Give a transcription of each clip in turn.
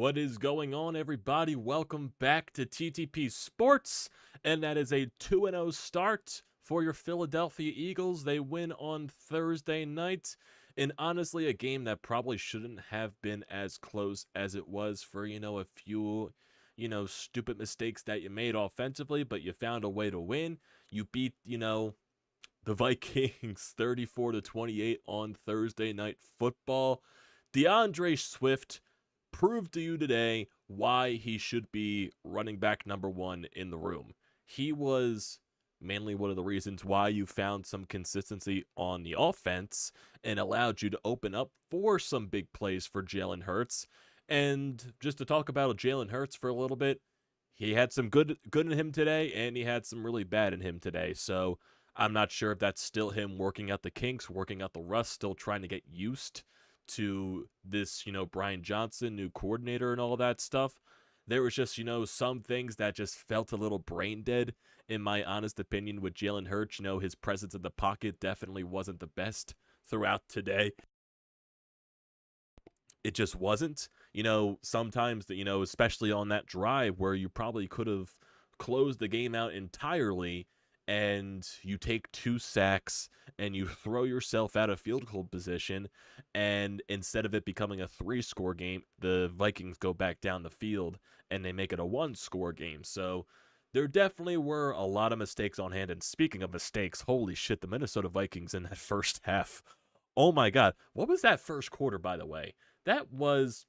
What is going on, everybody? Welcome back to TTP Sports, and that is a 2-0 start for your Philadelphia Eagles. They win on Thursday night, and honestly, a game that probably shouldn't have been as close as it was for, a few, stupid mistakes that you made offensively, but you found a way to win. You beat, the Vikings 34-28 on Thursday Night Football. DeAndre Swift proved to you today why he should be running back number one in the room. He was mainly one of the reasons why you found some consistency on the offense and allowed you to open up for some big plays for Jalen Hurts. And just to talk about Jalen Hurts for a little bit, he had some good in him today, and he had some really bad in him today. So I'm not sure if that's still him working out the kinks, working out the rust, still trying to get used to this, Brian Johnson, new coordinator and all that stuff. There was just, some things that just felt a little brain dead, in my honest opinion, with Jalen Hurts. His presence in the pocket definitely wasn't the best throughout today. It just wasn't. Sometimes, especially on that drive where you probably could have closed the game out entirely, and you take 2 sacks and you throw yourself out of field goal position, and instead of it becoming a 3-score game, the Vikings go back down the field and they make it a 1-score game. So there definitely were a lot of mistakes on hand. And speaking of mistakes, holy shit, the Minnesota Vikings in that first half. Oh my God. What was that first quarter, by the way? That was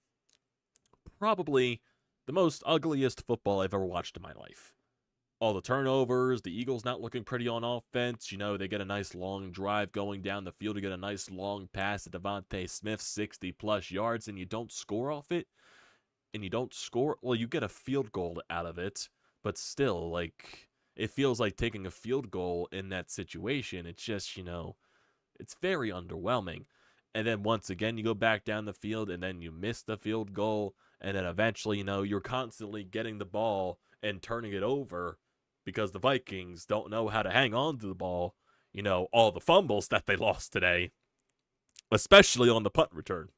probably the most ugliest football I've ever watched in my life. All the turnovers, the Eagles not looking pretty on offense. They get a nice long drive going down the field to get a nice long pass to Devontae Smith, 60-plus yards, and you don't score off it. And you don't score. Well, you get a field goal out of it, but still, it feels like taking a field goal in that situation. It's just, it's very underwhelming. And then once again, you go back down the field, and then you miss the field goal, and then eventually, you're constantly getting the ball and turning it over, because the Vikings don't know how to hang on to the ball. All the fumbles that they lost today, especially on the punt return.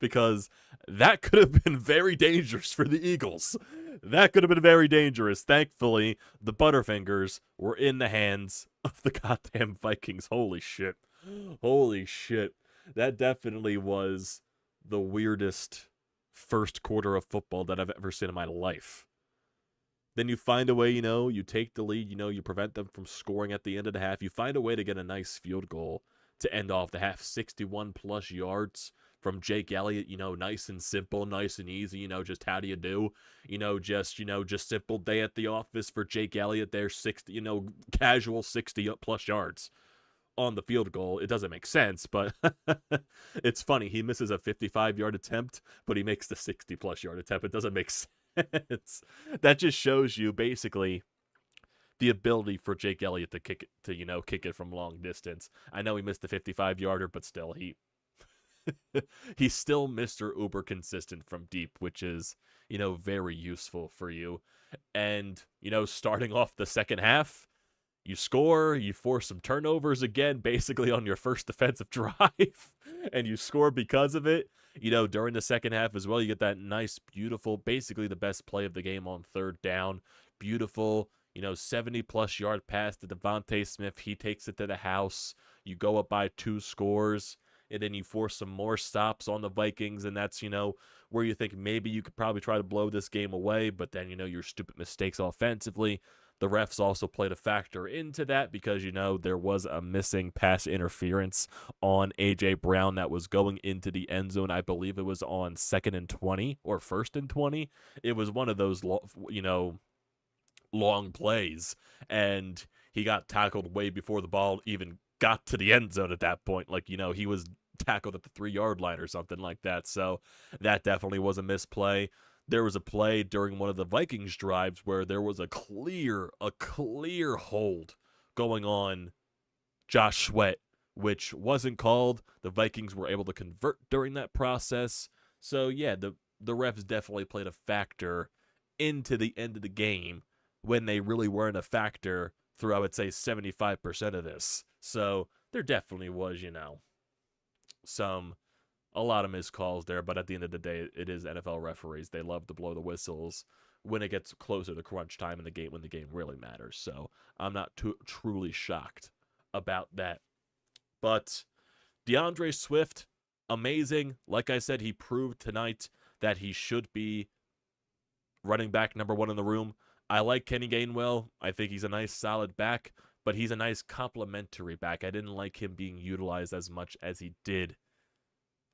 Because that could have been very dangerous for the Eagles. That could have been very dangerous. Thankfully, the Butterfingers were in the hands of the goddamn Vikings. Holy shit. That definitely was the weirdest first quarter of football that I've ever seen in my life. Then you find a way, you take the lead, you prevent them from scoring at the end of the half. You find a way to get a nice field goal to end off the half, 61-plus yards from Jake Elliott, nice and simple, nice and easy, just how do you do? Just simple day at the office for Jake Elliott there, 60, casual 60-plus yards on the field goal. It doesn't make sense, but it's funny. He misses a 55-yard attempt, but he makes the 60-plus yard attempt. It doesn't make sense. That just shows you basically the ability for Jake Elliott to kick it from long distance. I know he missed the 55-yarder, but still he's still Mr. Uber consistent from deep, which is, very useful for you. And, starting off the second half, you score, you force some turnovers again, basically on your first defensive drive, and you score because of it. During the second half as well, you get that nice, beautiful, basically the best play of the game on third down. Beautiful, 70-plus yard pass to Devontae Smith. He takes it to the house. You go up by 2 scores, and then you force some more stops on the Vikings, and that's, where you think maybe you could probably try to blow this game away, but then, your stupid mistakes offensively. The refs also played a factor into that because, there was a missing pass interference on A.J. Brown that was going into the end zone. I believe it was on 2nd and 20 or 1st and 20. It was one of those, long plays, and he got tackled way before the ball even got to the end zone at that point. He was tackled at the 3-yard line or something like that. So that definitely was a misplay. There was a play during one of the Vikings drives where there was a clear hold going on Josh Sweat, which wasn't called. The Vikings were able to convert during that process. So yeah, the refs definitely played a factor into the end of the game when they really weren't a factor through, I would say, 75% of this. So there definitely was, a lot of missed calls there, but at the end of the day, it is NFL referees. They love to blow the whistles when it gets closer to crunch time in the game, when the game really matters. So I'm not truly shocked about that. But DeAndre Swift, amazing. Like I said, he proved tonight that he should be running back number one in the room. I like Kenny Gainwell. I think he's a nice, solid back, but he's a nice complementary back. I didn't like him being utilized as much as he did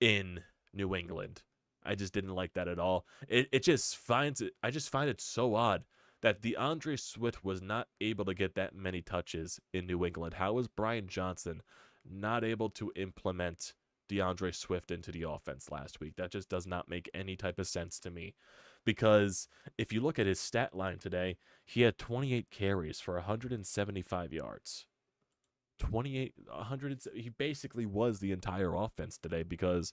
in New England. I just didn't like that at all. I just find it so odd that DeAndre Swift was not able to get that many touches in New England. How was Brian Johnson not able to implement DeAndre Swift into the offense last week? That just does not make any type of sense to me. Because if you look at his stat line today, he had 28 carries for 175 yards. 100. He basically was the entire offense today, because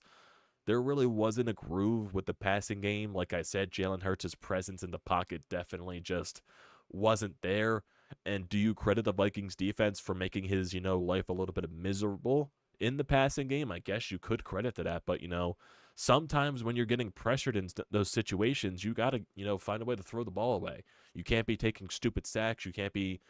there really wasn't a groove with the passing game. Like I said, Jalen Hurts' presence in the pocket definitely just wasn't there. And do you credit the Vikings defense for making his, life a little bit miserable in the passing game? I guess you could credit to that, but, sometimes when you're getting pressured in those situations, you got to, find a way to throw the ball away. You can't be taking stupid sacks. You can't be,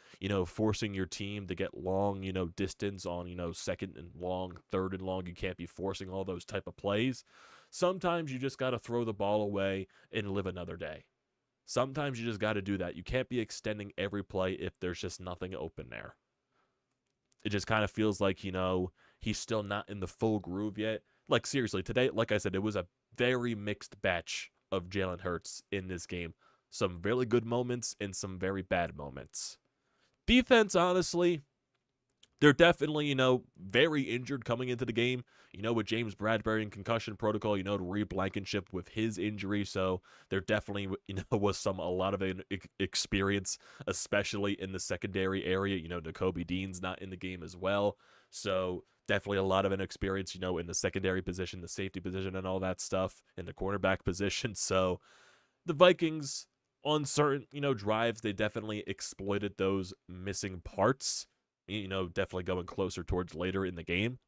forcing your team to get long, distance on, second and long, third and long. You can't be forcing all those type of plays. Sometimes you just got to throw the ball away and live another day. Sometimes you just got to do that. You can't be extending every play if there's just nothing open there. It just kind of feels like, he's still not in the full groove yet. Like, seriously, today, like I said, it was a very mixed batch of Jalen Hurts in this game. Some really good moments and some very bad moments. Defense, honestly, they're definitely, very injured coming into the game. With James Bradbury in concussion protocol, to Reed Blankenship with his injury. So there definitely, was a lot of experience, especially in the secondary area. Nakobe Dean's not in the game as well. So definitely a lot of inexperience, in the secondary position, the safety position, and all that stuff, in the cornerback position. So the Vikings, on certain, drives, they definitely exploited those missing parts, definitely going closer towards later in the game.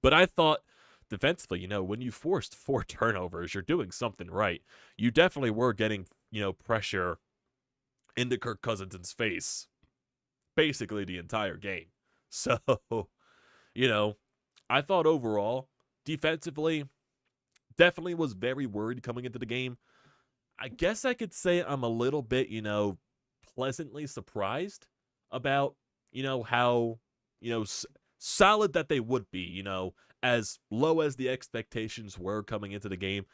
But I thought defensively, when you forced 4 turnovers, you're doing something right. You definitely were getting, pressure into Kirk Cousins' face basically the entire game. So, I thought overall, defensively, definitely was very worried coming into the game. I guess I could say I'm a little bit, pleasantly surprised about, how, solid that they would be, as low as the expectations were coming into the game.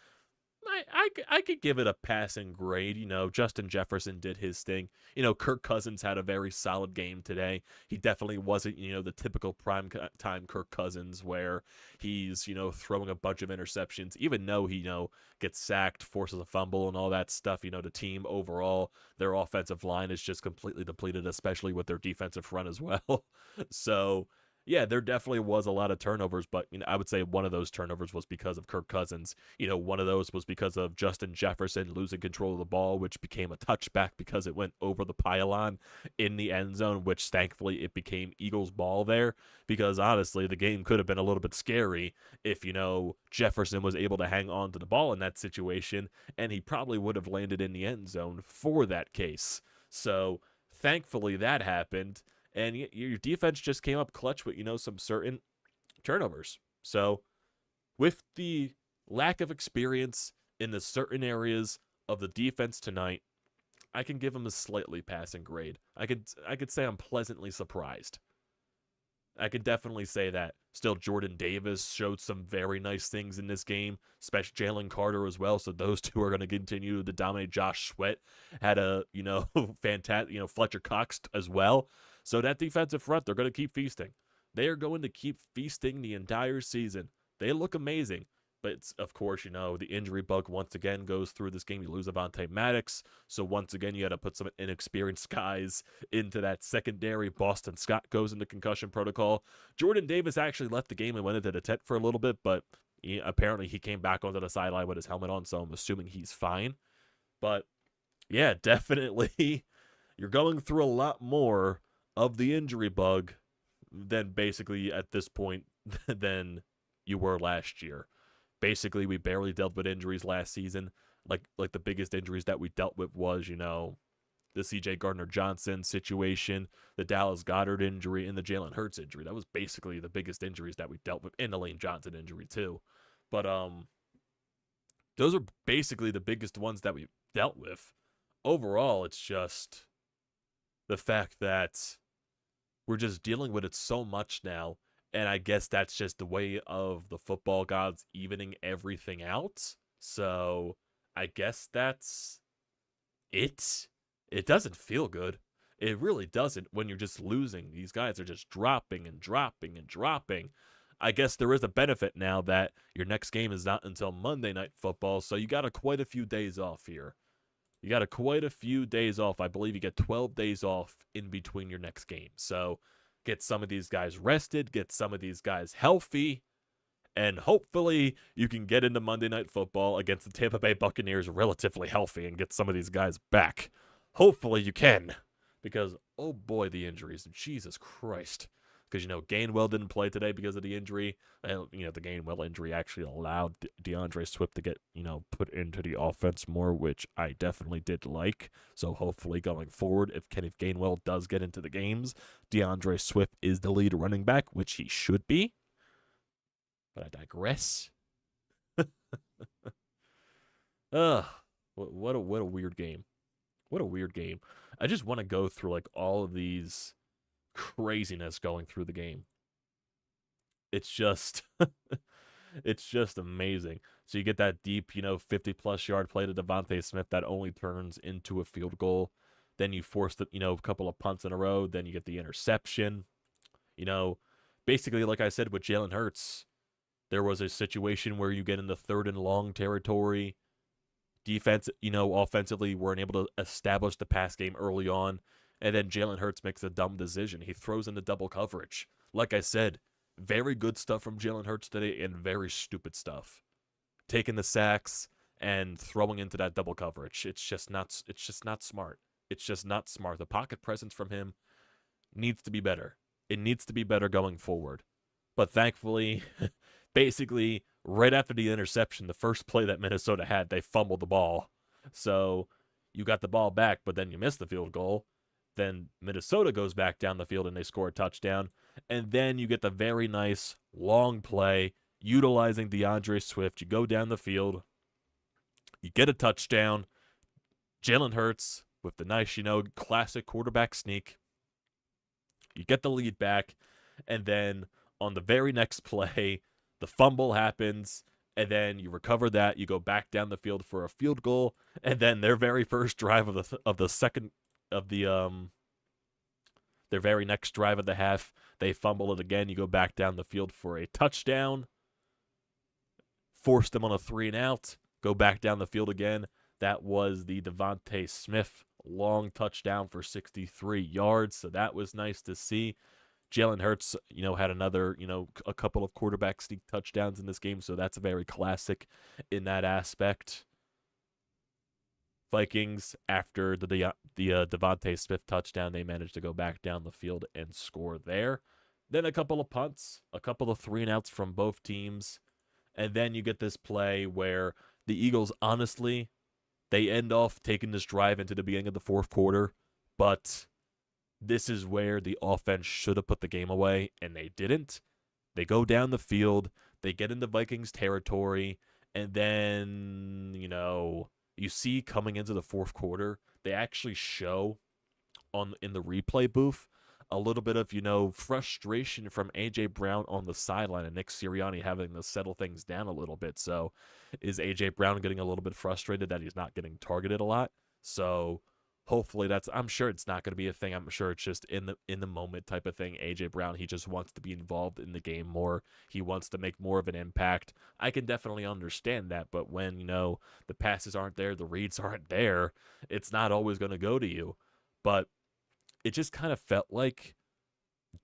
I could give it a passing grade. Justin Jefferson did his thing. Kirk Cousins had a very solid game today. He definitely wasn't, the typical prime time Kirk Cousins where he's, throwing a bunch of interceptions, even though he, gets sacked, forces a fumble and all that stuff. The team overall, their offensive line is just completely depleted, especially with their defensive front as well. So, yeah, there definitely was a lot of turnovers, but I would say one of those turnovers was because of Kirk Cousins. One of those was because of Justin Jefferson losing control of the ball, which became a touchback because it went over the pylon in the end zone, which thankfully it became Eagles ball there, because honestly, the game could have been a little bit scary if, Jefferson was able to hang on to the ball in that situation, and he probably would have landed in the end zone for that case. So thankfully that happened. And your defense just came up clutch with, some certain turnovers. So with the lack of experience in the certain areas of the defense tonight, I can give them a slightly passing grade. I could say I'm pleasantly surprised. I could definitely say that. Still, Jordan Davis showed some very nice things in this game, especially Jalen Carter as well. So those two are going to continue to dominate. Josh Sweat had a, fantastic, Fletcher Cox as well. So that defensive front, they're going to keep feasting. They are going to keep feasting the entire season. They look amazing. But, of course, the injury bug once again goes through this game. You lose Avonte Maddox. So, once again, you got to put some inexperienced guys into that secondary. Boston Scott goes into concussion protocol. Jordan Davis actually left the game and went into the tent for a little bit. But apparently he came back onto the sideline with his helmet on. So, I'm assuming he's fine. But, yeah, definitely you're going through a lot more of the injury bug than basically at this point than you were last year. Basically, we barely dealt with injuries last season. Like the biggest injuries that we dealt with was, the C.J. Gardner-Johnson situation, the Dallas Goedert injury, and the Jalen Hurts injury. That was basically the biggest injuries that we dealt with, and the Lane Johnson injury too. But those are basically the biggest ones that we dealt with. Overall, it's just the fact that we're just dealing with it so much now, and I guess that's just the way of the football gods evening everything out. So I guess that's it. It doesn't feel good. It really doesn't when you're just losing. These guys are just dropping and dropping and dropping. I guess there is a benefit now that your next game is not until Monday Night Football, so you got quite a few days off here. You got quite a few days off. I believe you get 12 days off in between your next game. So get some of these guys rested, get some of these guys healthy, and hopefully you can get into Monday Night Football against the Tampa Bay Buccaneers relatively healthy and get some of these guys back. Hopefully you can, because, oh boy, the injuries. Jesus Christ. Because, Gainwell didn't play today because of the injury. And, the Gainwell injury actually allowed DeAndre Swift to get, put into the offense more, which I definitely did like. So hopefully going forward, if Kenneth Gainwell does get into the games, DeAndre Swift is the lead running back, which he should be. But I digress. Ugh, what a weird game. What a weird game. I just want to go through, all of these craziness going through the game. It's just it's just amazing. So you get that deep, 50-plus yard play to Devontae Smith that only turns into a field goal. Then you force the, a couple of punts in a row. Then you get the interception. Basically, like I said with Jalen Hurts, there was a situation where you get in the 3rd and long territory. Defense, offensively, weren't able to establish the pass game early on. And then Jalen Hurts makes a dumb decision. He throws into double coverage. Like I said, very good stuff from Jalen Hurts today and very stupid stuff. Taking the sacks and throwing into that double coverage. It's just not smart. It's just not smart. The pocket presence from him needs to be better. It needs to be better going forward. But thankfully, basically, right after the interception, the first play that Minnesota had, they fumbled the ball. So you got the ball back, but then you missed the field goal. Then Minnesota goes back down the field and they score a touchdown. And then you get the very nice long play utilizing DeAndre Swift. You go down the field. You get a touchdown. Jalen Hurts with the nice, classic quarterback sneak. You get the lead back. And then on the very next play, the fumble happens. And then you recover that. You go back down the field for a field goal. And then their very first drive their very next drive of the half, they fumble it again. You go back down the field for a touchdown. Force them on a 3-and-out. Go back down the field again. That was the Devontae Smith long touchdown for 63 yards. So that was nice to see. Jalen Hurts, had another, a couple of quarterback sneak touchdowns in this game. So that's very classic in that aspect. Vikings, after the Devontae Smith touchdown, they managed to go back down the field and score there. Then a couple of punts, a couple of 3-and-outs from both teams. And then you get this play where the Eagles, honestly, they end off taking this drive into the beginning of the 4th quarter. But this is where the offense should have put the game away, and they didn't. They go down the field. They get into Vikings territory. And then, you see coming into the 4th quarter, they actually show in the replay booth a little bit of, frustration from A.J. Brown on the sideline and Nick Sirianni having to settle things down a little bit. So is A.J. Brown getting a little bit frustrated that he's not getting targeted a lot? So hopefully I'm sure it's not going to be a thing. I'm sure it's just in the moment type of thing. A.J. Brown, he just wants to be involved in the game more. He wants to make more of an impact. I can definitely understand that, but when, the passes aren't there, the reads aren't there, it's not always going to go to you. But it just kind of felt like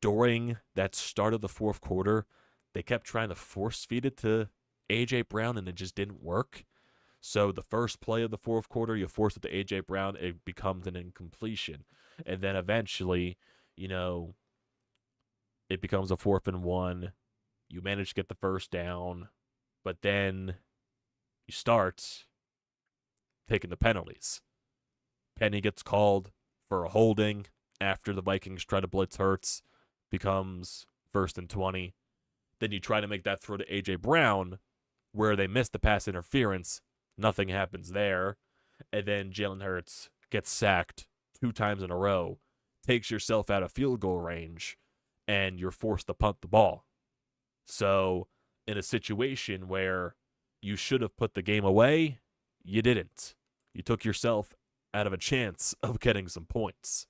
during that start of the 4th quarter, they kept trying to force feed it to A.J. Brown, and it just didn't work. So the first play of the 4th quarter, you force it to A.J. Brown, it becomes an incompletion. And then eventually, it becomes a 4th and 1. You manage to get the first down, But then you start taking the penalties. Penny gets called for a holding after the Vikings try to blitz Hurts, becomes 1st and 20. Then you try to make that throw to A.J. Brown, where they miss the pass interference. Nothing happens there. And then Jalen Hurts gets sacked 2 times in a row, takes yourself out of field goal range, and you're forced to punt the ball. So, in a situation where you should have put the game away, you didn't. You took yourself out of a chance of getting some points.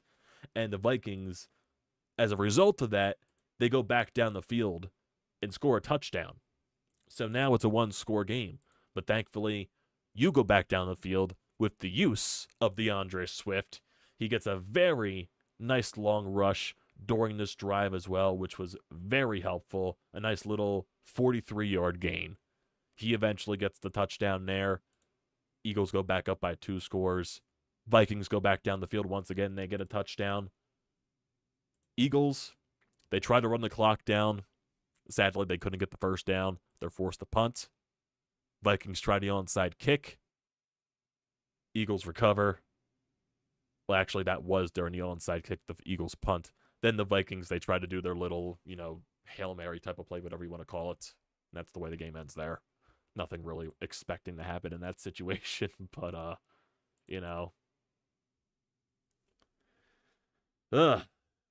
And the Vikings, as a result of that, they go back down the field and score a touchdown. So now it's a 1-score game. But thankfully, you go back down the field with the use of DeAndre Swift. He gets a very nice long rush during this drive as well, which was very helpful. A nice little 43-yard gain. He eventually gets the touchdown there. Eagles go back up by 2 scores. Vikings go back down the field once again. They get a touchdown. Eagles, they try to run the clock down. Sadly, they couldn't get the first down. They're forced to punt. Vikings try the onside kick. Eagles recover. Well, actually, that was during the onside kick, the Eagles punt. Then the Vikings, they try to do their little, Hail Mary type of play, whatever you want to call it. And that's the way the game ends there. Nothing really expecting to happen in that situation, but,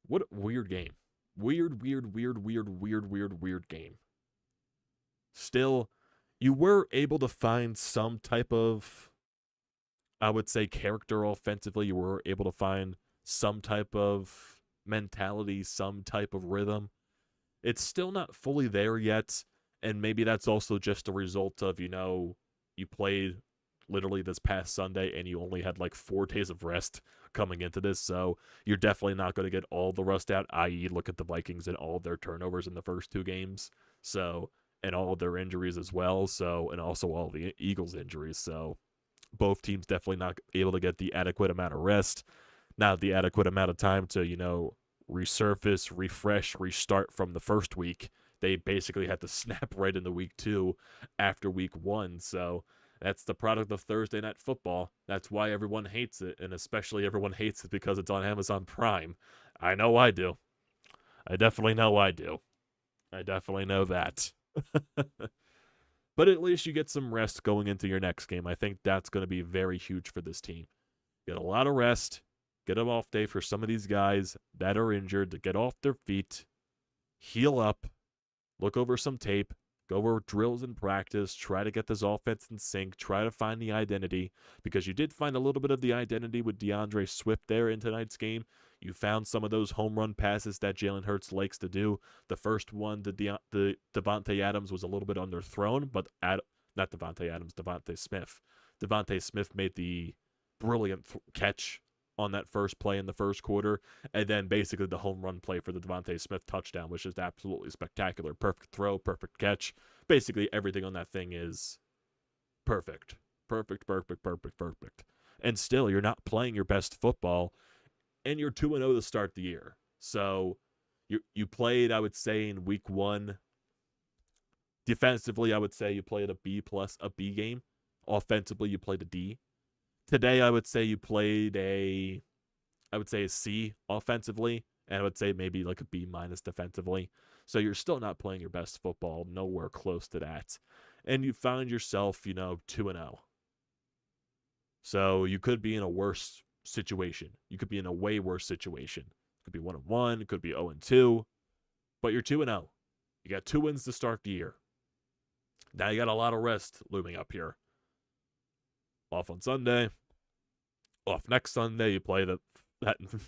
what a weird game. Weird game. Still, you were able to find some type of, I would say, character offensively. You were able to find some type of mentality, some type of rhythm. It's still not fully there yet, and maybe that's also just a result of, you played literally this past Sunday and you only had like 4 days of rest coming into this, so you're definitely not going to get all the rust out, i.e. look at the Vikings and all of their turnovers in the first 2 games, so, and all of their injuries as well, so, and also all the Eagles injuries, so both teams definitely not able to get the adequate amount of rest, not the adequate amount of time to, resurface, refresh, restart from the first week. They basically had to snap right into week 2 after week 1, so that's the product of Thursday Night Football. That's why everyone hates it, and especially everyone hates it because it's on Amazon Prime. I know I do. I definitely know I do. I definitely know that. But at least you get some rest going into your next game. I think that's going to be very huge for this team. Get a lot of rest. Get an off day for some of these guys that are injured to get off their feet, heal up, look over some tape, go over drills in practice, try to get this offense in sync, try to find the identity, because you did find a little bit of the identity with DeAndre Swift there in tonight's game. You found some of those home run passes that Jalen Hurts likes to do. The first one, the Devontae Adams, was a little bit underthrown, but not Devontae Adams, Devontae Smith. Devontae Smith made the brilliant catch on that first play in the first quarter, and then basically the home run play for the Devontae Smith touchdown, which is absolutely spectacular. Perfect throw, perfect catch. Basically everything on that thing is perfect. Perfect. And still, you're not playing your best football, and you're 2-0 to start the year. So you played, I would say, in week 1. Defensively, I would say you played a B+, a B game. Offensively, you played a D. Today, I would say you played a C offensively, and I would say maybe like a B- defensively. So you're still not playing your best football, nowhere close to that. And you found yourself, 2-0. So you could be in a worse situation. You could be in a way worse situation. It could be 1-1, it could be 0-2, but you're 2-0. You got 2 wins to start the year. Now you got a lot of rest looming up here. Off on Sunday. Off next Sunday. You play that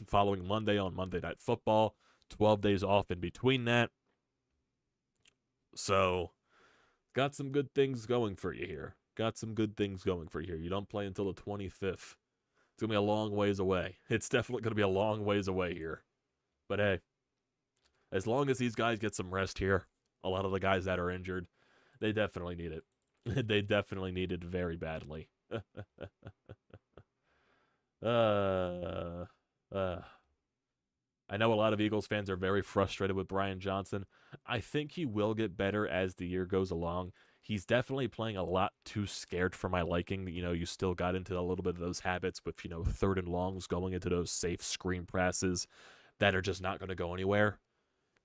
following Monday on Monday Night Football. 12 days off in between that. So, got some good things going for you here. You don't play until the 25th. It's going to be a long ways away. It's definitely going to be a long ways away here. But hey, as long as these guys get some rest here, a lot of the guys that are injured, they definitely need it. They definitely need it very badly. I know a lot of Eagles fans are very frustrated with Brian Johnson. I think he will get better as the year goes along. he's definitely playing a lot too scared for my liking. You know, you still got into a little bit of those habits with, you know, 3rd and longs, going into those safe screen passes that are just not going to go anywhere.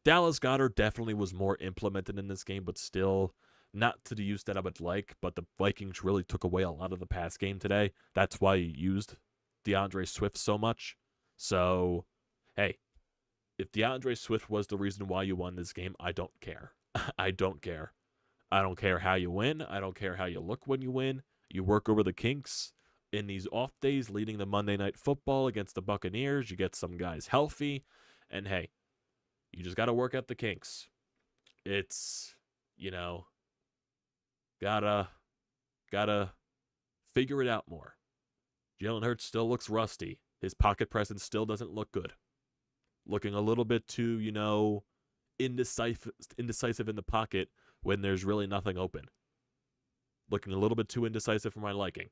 Dallas Goedert definitely was more implemented in this game, but still not to the use that I would like. But the Vikings really took away a lot of the pass game today. That's why you used DeAndre Swift so much. So, hey, if DeAndre Swift was the reason why you won this game, I don't care. I don't care. I don't care how you win. I don't care how you look when you win. You work over the kinks in these off days leading to Monday Night Football against the Buccaneers. You get some guys healthy. And hey, you just got to work out the kinks. It's, you know, gotta figure it out more. Jalen Hurts still looks rusty. His pocket presence still doesn't look good. Looking a little bit too, you know, indecisive in the pocket when there's really nothing open. Looking a little bit too indecisive for my liking.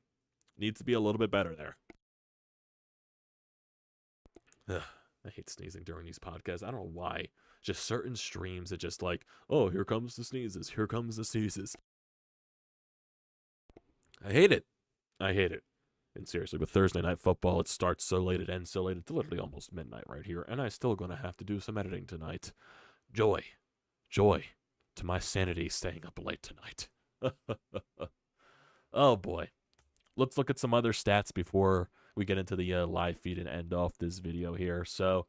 Needs to be a little bit better there. Ugh, I hate sneezing during these podcasts. I don't know why. Just certain streams that just like, oh, here comes the sneezes. Here comes the sneezes. I hate it. I hate it. And seriously, with Thursday Night Football, it starts so late, it ends so late. It's literally almost midnight right here, and I'm still going to have to do some editing tonight. Joy to my sanity staying up late tonight. Oh, boy. Let's look at some other stats before we get into the live feed and end off this video here. So,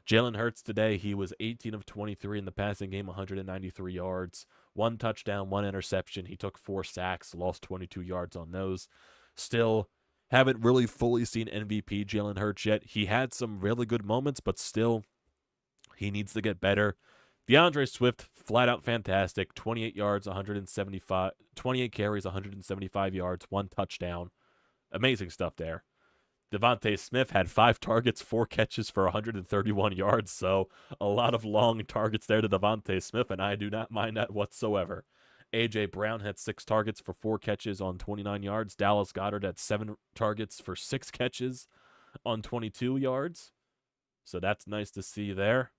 Jalen Hurts today, he was 18 of 23 in the passing game, 193 yards, 1 touchdown, 1 interception. He took 4 sacks, lost 22 yards on those. Still haven't really fully seen MVP Jalen Hurts yet. He had some really good moments, but still, he needs to get better. DeAndre Swift, flat out fantastic. 28 yards, 28 carries, 175 yards, 1 touchdown. Amazing stuff there. Devontae Smith had 5 targets, 4 catches for 131 yards. So a lot of long targets there to Devontae Smith, and I do not mind that whatsoever. A.J. Brown had 6 targets for 4 catches on 29 yards. Dallas Goedert had 7 targets for 6 catches on 22 yards. So that's nice to see there.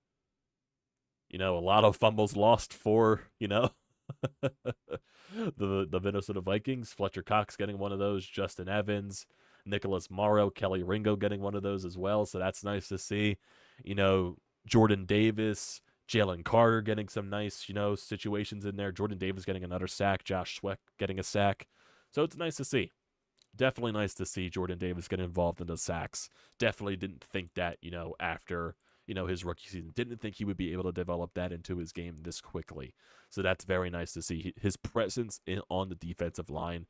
You know, a lot of fumbles lost for, you know, the Minnesota Vikings. Fletcher Cox getting one of those. Justin Evans, Nicholas Morrow, Kelly Ringo getting one of those as well. So that's nice to see. You know, Jordan Davis, Jalen Carter getting some nice, you know, situations in there. Jordan Davis getting another sack. Josh Sweat getting a sack. So it's nice to see. Definitely nice to see Jordan Davis get involved in the sacks. Definitely didn't think that, you know, after, you know, his rookie season. Didn't think he would be able to develop that into his game this quickly. So that's very nice to see. His presence on the defensive line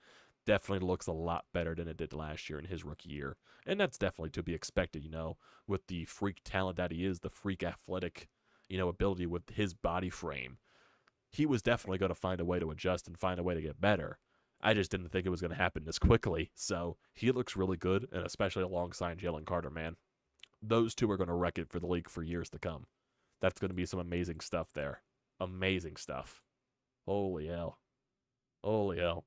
definitely looks a lot better than it did last year in his rookie year. And that's definitely to be expected, you know, with the freak talent that he is, the freak athletic, you know, ability with his body frame. He was definitely going to find a way to adjust and find a way to get better. I just didn't think it was going to happen this quickly. So he looks really good, and especially alongside Jalen Carter, man. Those two are going to wreck it for the league for years to come. That's going to be some amazing stuff there. Amazing stuff. Holy hell. Holy hell.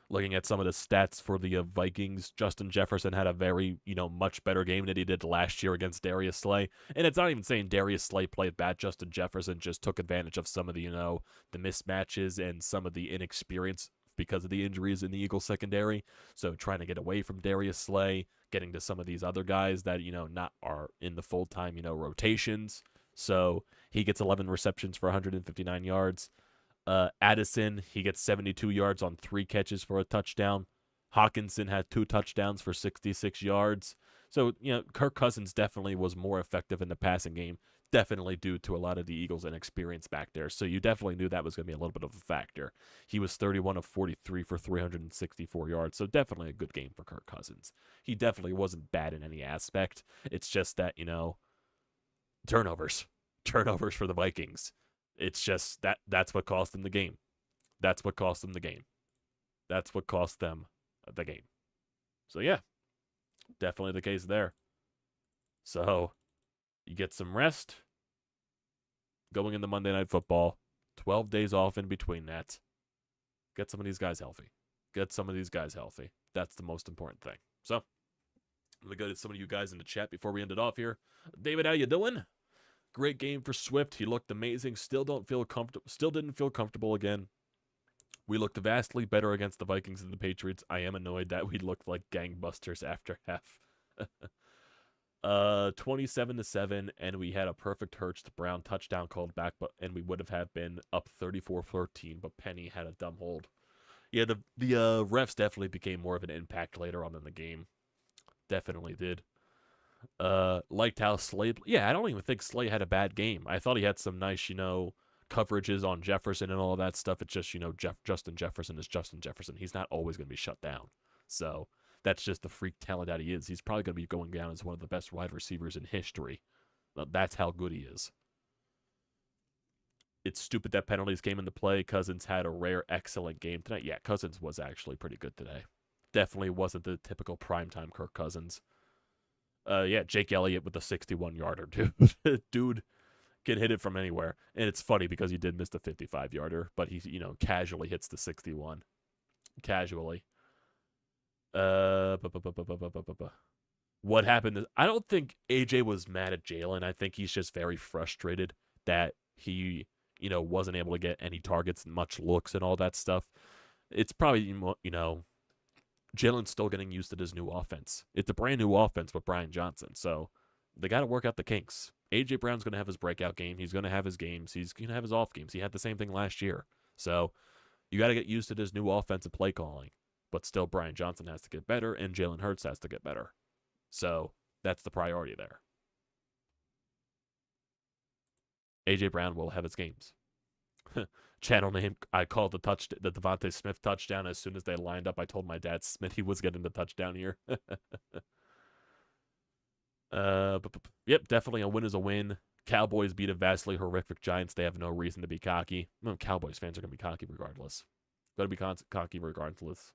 Looking at some of the stats for the Vikings, Justin Jefferson had a very, you know, much better game than he did last year against Darius Slay. And it's not even saying Darius Slay played bad. Justin Jefferson just took advantage of some of the, you know, the mismatches and some of the inexperience because of the injuries in the Eagles secondary. So trying to get away from Darius Slay, getting to some of these other guys that, you know, not are in the full-time, you know, rotations. So he gets 11 receptions for 159 yards. Addison, he gets 72 yards on 3 catches for a touchdown. Hawkinson had 2 touchdowns for 66 yards. So, you know, Kirk Cousins definitely was more effective in the passing game, definitely due to a lot of the Eagles' inexperience back there. So you definitely knew that was going to be a little bit of a factor. He was 31 of 43 for 364 yards, so definitely a good game for Kirk Cousins. He definitely wasn't bad in any aspect. It's just that, you know, turnovers for the Vikings. It's just that's what cost them the game. That's what cost them the game. That's what cost them the game. So, yeah, definitely the case there. So, you get some rest going into Monday Night Football. 12 days off in between that. Get some of these guys healthy. That's the most important thing. So, let me go to some of you guys in the chat before we end it off here. David, how you doing? Great game for Swift. He looked amazing. Still didn't feel comfortable again. We looked vastly better against the Vikings and the Patriots. I am annoyed that we looked like gangbusters after half. 27-7, and we had a perfect Hurts to Brown touchdown called back, and we would have been up 34-13, but Penny had a dumb hold. Yeah, the refs definitely became more of an impact later on in the game. Definitely did. Liked how Slay... Yeah, I don't even think Slay had a bad game. I thought he had some nice, coverages on Jefferson and all that stuff. It's just, Justin Jefferson is Justin Jefferson. He's not always going to be shut down. So that's just the freak talent that he is. He's probably going to be going down as one of the best wide receivers in history. That's how good he is. It's stupid that penalties came into play. Cousins had a rare, excellent game tonight. Yeah, Cousins was actually pretty good today. Definitely wasn't the typical primetime Kirk Cousins. Yeah, Jake Elliott with a 61-yarder, dude. Dude can hit it from anywhere. And it's funny because he did miss the 55-yarder, but he, casually hits the 61. Casually. What happened is, I don't think AJ was mad at Jalen. I think he's just very frustrated that he, wasn't able to get any targets, much looks, and all that stuff. It's probably, Jalen's still getting used to this new offense. It's a brand new offense with Brian Johnson, so they got to work out the kinks. A.J. Brown's going to have his breakout game. He's going to have his games. He's going to have his off games. He had the same thing last year. So you got to get used to this new offensive play calling. But still, Brian Johnson has to get better, and Jalen Hurts has to get better. So that's the priority there. A.J. Brown will have his games. Channel name, I called the Devontae Smith touchdown as soon as they lined up. I told my dad Smithy was getting the touchdown here. Yep, definitely a win is a win. Cowboys beat a vastly horrific Giants. They have no reason to be cocky. No, Cowboys fans are going to be cocky regardless. Going to be cocky regardless.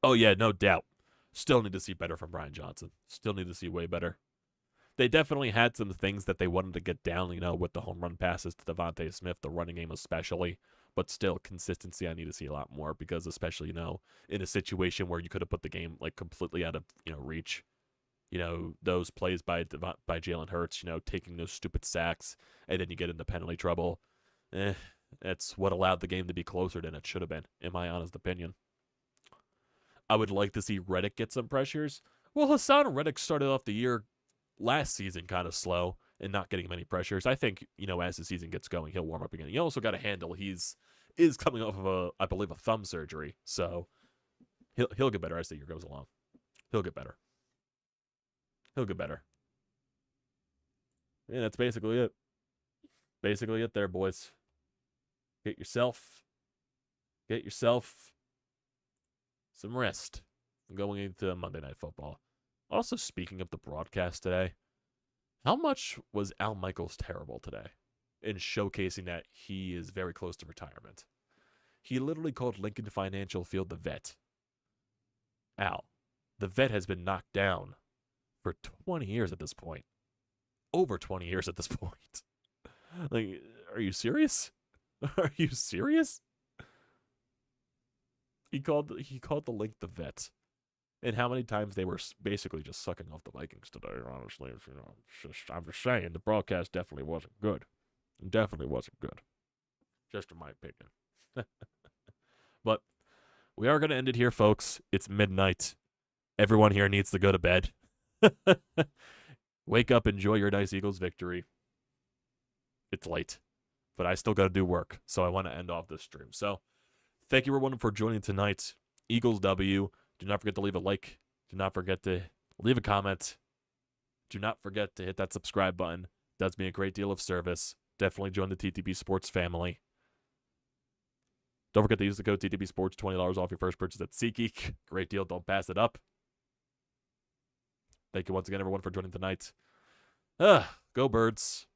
Oh, yeah, no doubt. Still need to see better from Brian Johnson. Still need to see way better. They definitely had some things that they wanted to get down, with the home run passes to Devontae Smith, the running game especially. But still, consistency I need to see a lot more because especially, in a situation where you could have put the game, completely out of, reach. Those plays by Jalen Hurts, taking those stupid sacks, and then you get into penalty trouble. That's what allowed the game to be closer than it should have been, in my honest opinion. I would like to see Reddick get some pressures. Well, Hassan Reddick started off the year last season kind of slow and not getting many pressures. I think, as the season gets going, he'll warm up again. He also got a handle. Is coming off of I believe, a thumb surgery. So he'll get better as the year goes along. He'll get better. He'll get better. Yeah, that's basically it. Basically it there, boys. Get yourself some rest going into Monday Night Football. Also, speaking of the broadcast today, how much was Al Michaels terrible today in showcasing that he is very close to retirement? He literally called Lincoln Financial Field the vet. Al, the vet has been knocked down for 20 years at this point. Over 20 years at this point. Are you serious? Are you serious? He called the link the vet. And how many times they were basically just sucking off the Vikings today, honestly. I'm just saying, the broadcast definitely wasn't good. It definitely wasn't good. Just in my opinion. But we are going to end it here, folks. It's midnight. Everyone here needs to go to bed. Wake up, enjoy your nice Eagles victory. It's late, but I still got to do work, so I want to end off this stream. So, thank you everyone for joining tonight. Eagles W. Do not forget to leave a like. Do not forget to leave a comment. Do not forget to hit that subscribe button. It does me a great deal of service. Definitely join the TTP Sports family. Don't forget to use the code TTP Sports, $20 off your first purchase at SeatGeek. Great deal. Don't pass it up. Thank you once again, everyone, for joining tonight. Go Birds.